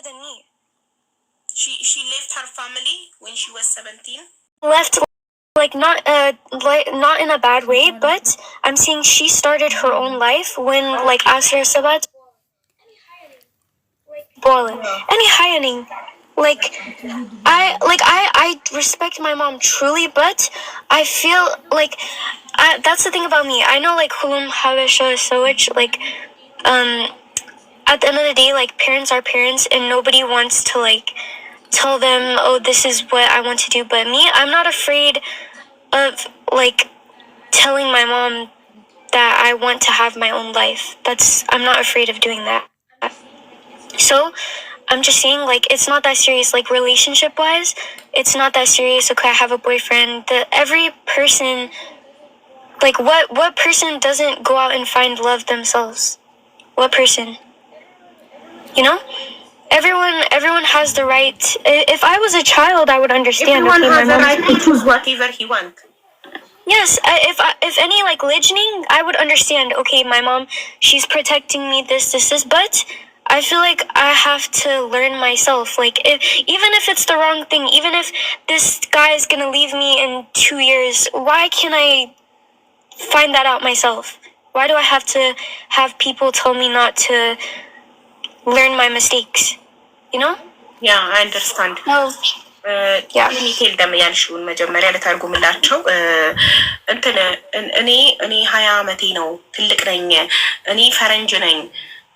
than me. She left her family when she was 17. Left, like not in a bad way, but I'm saying she started her own life when like after Sabat. Any hiring. Like I respect my mom truly, but I feel like that's the thing about me. I know like Hulum Habesha Sowich, like at the end of the day, like parents are parents and nobody wants to like tell them, oh, this is what I want to do. But me, I'm not afraid of like telling my mom that I want to have my own life. I'm not afraid of doing that. So I'm just saying, like, it's not that serious. Like, relationship-wise, it's not that serious. Okay, I have a boyfriend. Every person, like, what person doesn't go out and find love themselves? What person? You know? Everyone has the right. If I was a child, I would understand. Everyone has the right to choose whatever he wants. Yes, if any like listening, I would understand. Okay, my mom, she's protecting me. This, but I feel like I have to learn myself. Like, even if it's the wrong thing, even if this guy is gonna leave me in 2 years, why can't I find that out myself? Why do I have to have people tell me not to learn my mistakes? You know? Yeah, I understand. No. ቴል ደም ያልሽውን መጀመሪያ ልተርጉምላቸው። እንትን እኔ 20 ዓመቴ ነው፣ ትልቅ ነኝ። እኔ ፈረንጅ ነኝ።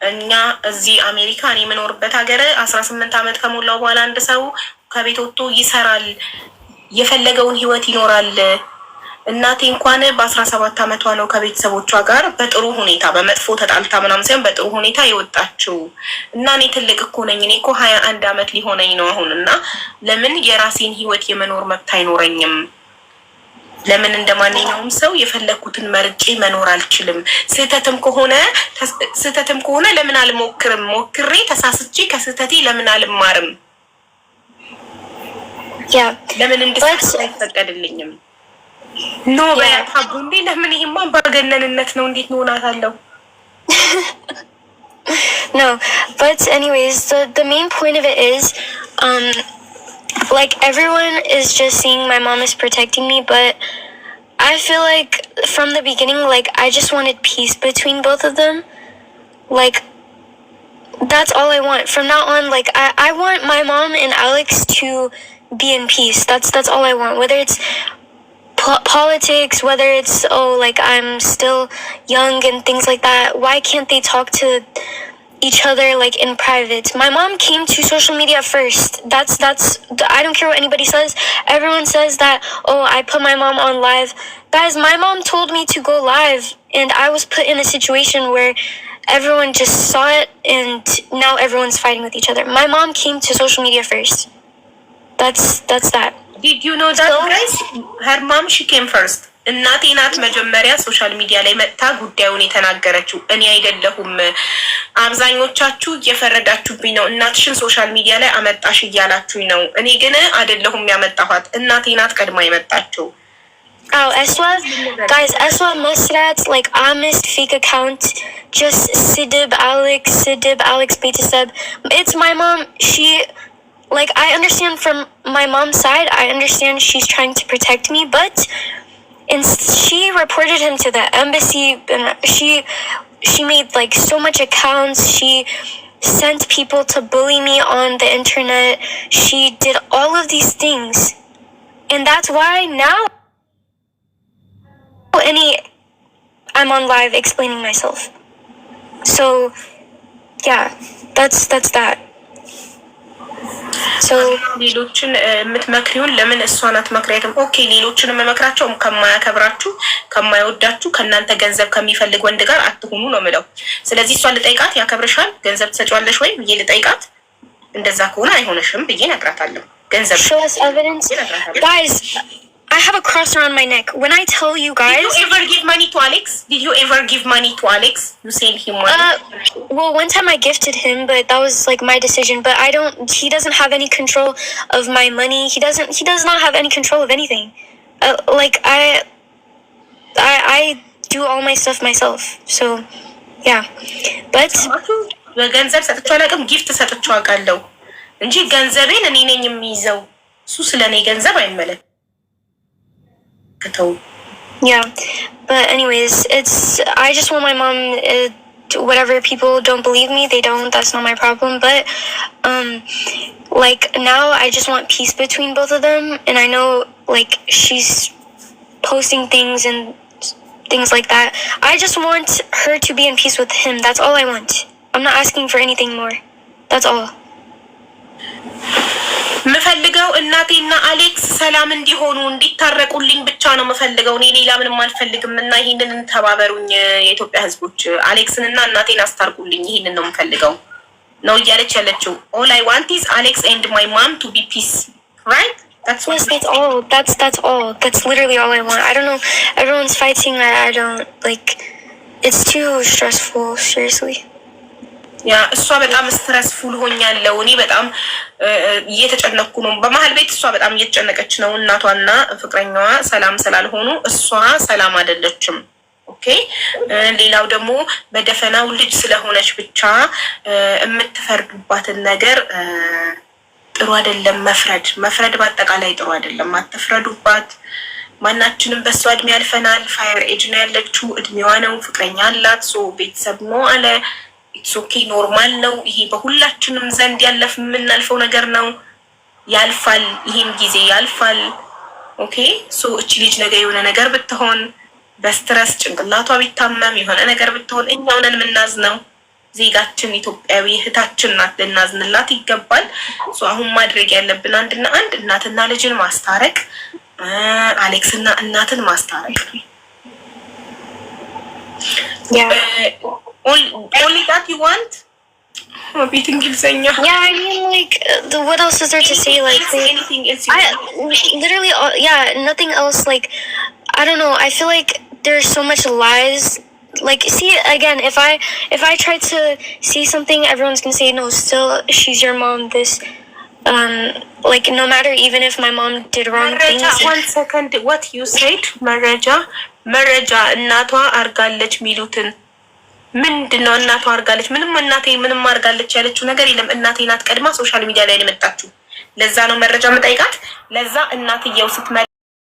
እኛ እዚህ አሜሪካ እኔ የምኖርበት ሀገር 18 ዓመት ከሞላው በኋላ አንድ ሰው ከቤት ወጥቶ ይሰራል፣ የፈለገውን ህይወት ይኖራል። እናቴ እንኳን በ17 ዓመቷ ነው ከቤተሰቦቿ ጋር በጥሩ ሁኔታ፣ በመጥፎ ተጣልታ ምናምን ሳይሆን በጥሩ ሁኔታ የወጣችው። እና እኔ ትልቅ እኮ ነኝ። እኔ እኮ 21 ዓመት ሊሆነኝ ነው አሁን። እና ለምን የራሴን ህይወት የመኖር መብት አይኖረኝም? ለምን እንደማንኛውም ሰው የፈለኩትን መርጬ መኖር አልችልም? ስህተትም ከሆነ ለምን አልሞክርም? ሞክሬ ተሳስቼ ከስህተቴ ለምን አልማርም? ለምን እንድሳስ አይፈቀድልኝም? ኖ በያታቡ እንዴ! ለምን ይሄማ ባገነንነት ነው። እንዴት ነው ናታለው? No, but anyways, the main point of it is, like everyone is just saying my mom is protecting me, but I feel like from the beginning, like I just wanted peace between both of them. Like that's all I want. From now on, like I want my mom and Alex to be in peace. That's all I want. Whether it's politics, whether it's like I'm still young and things like that, why can't they talk to each other like in private? My mom came to social media first. That's I don't care what anybody says. Everyone says that, oh, I put my mom on live. Guys, my mom told me to go live and I was put in a situation where everyone just saw it and now everyone's fighting with each other. My mom came to social media first. That's that. Did you know that, guys? Her mom, she came first. እናቴ ናት መጀመሪያ ሶሻል ሚዲያ ላይ መጥታ ጉዳዩን የተናገረችው። እኔ አይደለሁም። አብዛኞቻችሁ እየፈረዳችሁብኝ ነው። እናትሽን ሶሻል ሚዲያ ላይ አመጣሽ እያላችሁኝ ነው። እኔ ግን አይደለሁም ያመጣኋት። እናቴ ናት ቀድማ የመጣችው። Oh, guys, Eswa Musrat, like honest fake account, just Sidib Alex Betaseb. It's my mom. She, like, I understand from my mom's side. I understand she's trying to protect me, but she reported him to the embassy, and she made like so much accounts. She sent people to bully me on the internet. She did all of these things, and that's why now I'm on live explaining myself. So yeah, that's that. So ሌሎችን የምትመክሪውን ለምን እሷን አትመክሪያትም? ኦኬ ሌሎችን መመክራቸው ከማያከብራችሁ ከማይወዳችሁ ከእናንተ ገንዘብ ከሚፈልግ ወንድ ጋር አትሁኑ ነው የምለው። ስለዚህ እሷን ልጠይቃት፣ ያከብርሻል ገንዘብ ትሰጪዋለሽ ወይ ብዬ ልጠይቃት። እንደዛ ከሆነ አይሆንሽም ብዬ እነግራታለሁ። ገንዘብ show us evidence. Guys, I have a cross around my neck. When I tell you guys... Did you ever give money to Alex? Did you ever give money to Alex? You sent him money? Well, one time I gifted him, but that was like my decision. But he doesn't have any control of my money. He does not have any control of anything. Like I do all my stuff myself. So, yeah. But... በገንዘብ ሰጥቼው አላውቅም። ጊፍት ሰጥቼው አውቃለሁ እንጂ ገንዘቤን እኔ ነኝ የሚይዘው። እሱ ስለኔ ገንዘብ አይመለከተውም። Yeah, but anyways, I just want my mom, whatever people don't believe me, they don't, that's not my problem, but like now I just want peace between both of them, and I know like she's posting things and things like that. I just want her to be in peace with him. That's all I want. I'm not asking for anything more. That's all. ምፈልገው እናቴና አሌክስ ሰላም እንዲሆኑ እንዲታረቁልኝ ብቻ ነው ምፈልገው። እኔ ሌላ ምንም አልፈልግም እና ይሄንን ተባበሩኝ የኢትዮጵያ ህዝቦች። አሌክስንና እናቴን አስታርቁልኝ። ይሄንን ነው ምፈልገው ነው እያለች ያለችው። all I want is Alex and my mom to be peace, right? That's yes, that's all. That's all. That's literally all I want. I don't know. Everyone's fighting. I don't like. It's too stressful. Seriously. ያ እሷ በጣም ስትረስፉል ሆኛለሁ። እኔ በጣም እየተጨነኩ ነው። በመሀል ቤት እሷ በጣም እየተጨነቀች ነው። እናቷና ፍቅረኛዋ ሰላም ስላልሆኑ እሷ ሰላም አይደለችም። ኦኬ። ሌላው ደግሞ በደፈናው ልጅ ስለሆነች ብቻ የምትፈርዱባትን ነገር ጥሩ አይደለም። መፍረድ በአጠቃላይ ጥሩ አይደለም። አትፍረዱባት። ማናችንም በሷ እድሜ ያልፈናል። ፋየር ኤጅ ነው ያለችው። እድሜዋ ነው። ፍቅረኛ አላት። ሶ ቤተሰብ ነው አለ ኢትስ ኦኬ ኖርማል ነው። ይሄ በሁላችንም ዘንድ የምናልፈው ነገር ነው። ያልፋል። ይሄም ጊዜ ያልፋል። ኦኬ ሶ እቺ ልጅ ነገር የሆነ ነገር ብትሆን በስትረስ ጭንቅላቷ ቢታመም የሆነ ነገር ብትሆን እኛው ነን የምናዝነው። ዜጋችን ኢትዮጵያዊ እህታችን ናት። ልናዝንላት ይገባል። ሶ አሁን ማድረግ ያለብን አንድና አንድ እናትና ልጅን ማስታረቅ፣ አሌክስና እናትን ማስታረቅ። Only that you want? Yeah, I mean, like, what else is there to say? Like, anything else literally, yeah, nothing else. Like, I don't know. I feel like there's so much lies. Like, see, again, if I try to see something, everyone's gonna say, no, still, she's your mom. This, like, no matter, even if my mom did wrong things. 1 second, what you said? መረጃ እናቷ አርጋለች ሚሉትን ምንድነው? እናቷ አርጋለች ምንም እናቴ ምንም አርጋለች ያለችው ነገር የለም። እናቴ ናት ቀድማ ሶሻል ሚዲያ ላይ የመጣችው። ለዛ ነው መረጃ መጠይቃት። ለዛ እናትየው ስትመ